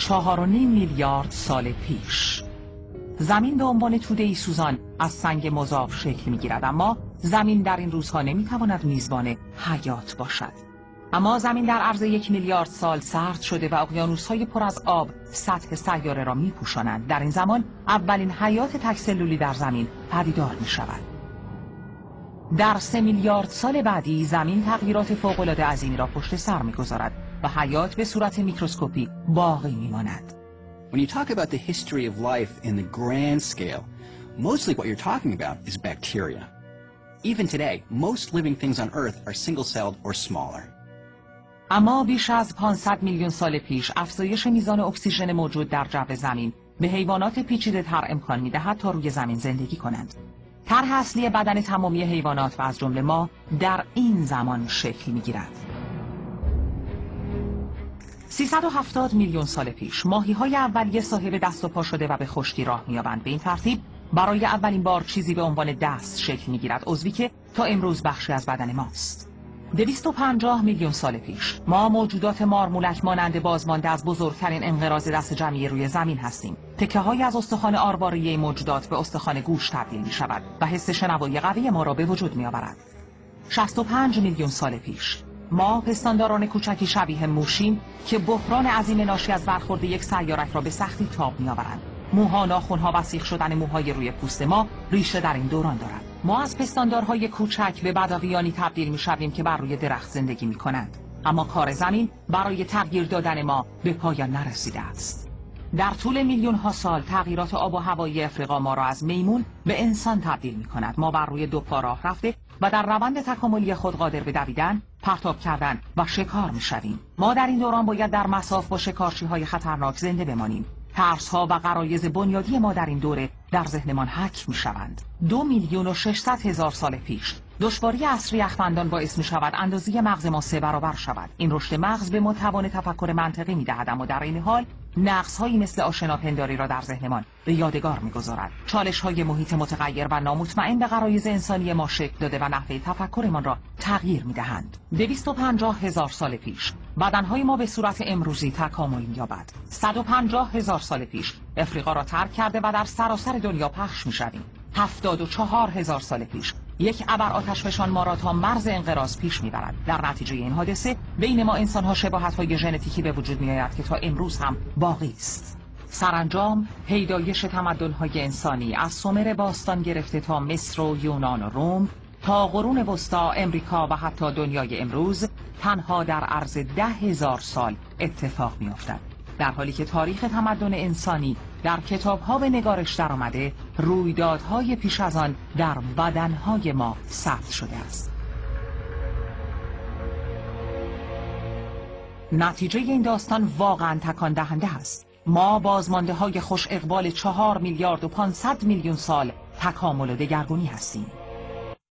4.5 میلیارد سال پیش. زمین به عنوان توده‌ای سوزان از سنگ مذاب شکل می‌گیرد، اما زمین در این روزها نمی‌تواند میزبان حیات باشد. اما زمین در عرض 1 میلیارد سال سرد شده و اقیانوس‌های پر از آب سطح سیاره را می‌پوشانند. در این زمان اولین حیات تک‌سلولی در زمین پدیدار می‌شود. در 3 میلیارد سال بعدی زمین تغییرات فوق‌العاده عظیمی را پشت سر می‌گذارد و حیات به صورت میکروسکوپی باقی می‌ماند. When you talk about the history of life in the grand scale, mostly what you're talking about is bacteria. Even today, most living things on Earth are single-celled or smaller. اما بیش از 500 میلیون سال پیش افزایش میزان اکسیژن موجود در جو زمین به حیوانات پیچیده‌تر امکان می‌دهد تا روی زمین زندگی کنند. طرح اصلی بدن تمامی حیوانات و از جمله ما در این زمان شکل می‌گیرد. 370 میلیون سال پیش ماهی‌های اولیه صاحب دست و پا شده و به خشکی راه می‌یابند. به این ترتیب برای اولین بار چیزی به عنوان دست شکل می‌گیرد، عضوی که تا امروز بخشی از بدن ماست. 250 میلیون سال پیش ما موجودات مارمولک مانند بازمانده از بزرگترین انقراض دست جمعی روی زمین هستیم. تکه‌های از استخوان آرواره موجودات به استخوان گوش تبدیل می‌شود و حس شنوایی قوی ما را به وجود می‌آورد. 65 میلیون سال پیش ما پستانداران کوچکی شبیه موشیم که بحران عظیم ناشی از برخورد یک سیارک را به سختی تاب می‌آورند. موها، ناخن‌ها و سیخ شدن موهای روی پوست ما ریشه در این دوران دارد. ما از پستاندارهای کوچک به بدویانی تبدیل می‌شویم که بر روی درخت زندگی می‌کنند. اما کار زمین برای تغییر دادن ما به پایان نرسیده است. در طول میلیون‌ها سال تغییرات آب و هوایی افریقا ما را از میمون به انسان تبدیل می‌کند. ما بر روی 2 پا راه رفته و در روند تکاملی خود قادر به دویدن، پرتاب کردن و شکار می‌شویم. ما در این دوران باید در مصاف با شکارچی‌های خطرناک زنده بمانیم. ترس‌ها و غرایز بنیادی ما در این دوره در ذهنمان حک می‌شوند. 2,600,000 سال پیش دشواری عصر یخبندان باعث می‌شود اندازه مغز ما 3 برابر شود. این رشد مغز به ما توان تفکر منطقی می‌دهد، اما در این حال نقص‌هایی مثل آشناپنداری را در ذهنمان به یادگار می‌گذارد. چالش‌های محیط متغیر و نامطمئن به غرایز انسانی ما شکل داده و نحوه تفکرمان را تغییر می‌دهند. 250,000 سال پیش بدنهای ما به صورت امروزی تکامل می‌یابد. 150,000 سال پیش افریقا را ترک کرده و در سراسر دنیا پخش می‌شویم. 74,000 سال پیش یک ابر آتشفشان ما را تا مرز انقراض پیش میبرد. در نتیجه این حادثه بین ما انسان‌ها شباهت‌های ژنتیکی به وجود می‌آید که تا امروز هم باقی است. سرانجام پیدایش تمدن‌های انسانی از سومر باستان گرفته تا مصر و یونان و روم تا قرون وسطی، امریکا و حتی دنیای امروز تنها در عرض 10,000 سال اتفاق می‌افتد. در حالی که تاریخ تمدن انسانی در کتاب‌ها به نگارش درآمده، رویدادهای پیش از آن در بدنهای ما ثبت شده است. نتیجه این داستان واقعاً تکان دهنده است. ما بازمانده‌های خوش اقبال 4 میلیارد و 500 میلیون سال تکامل و دگرگونی هستیم.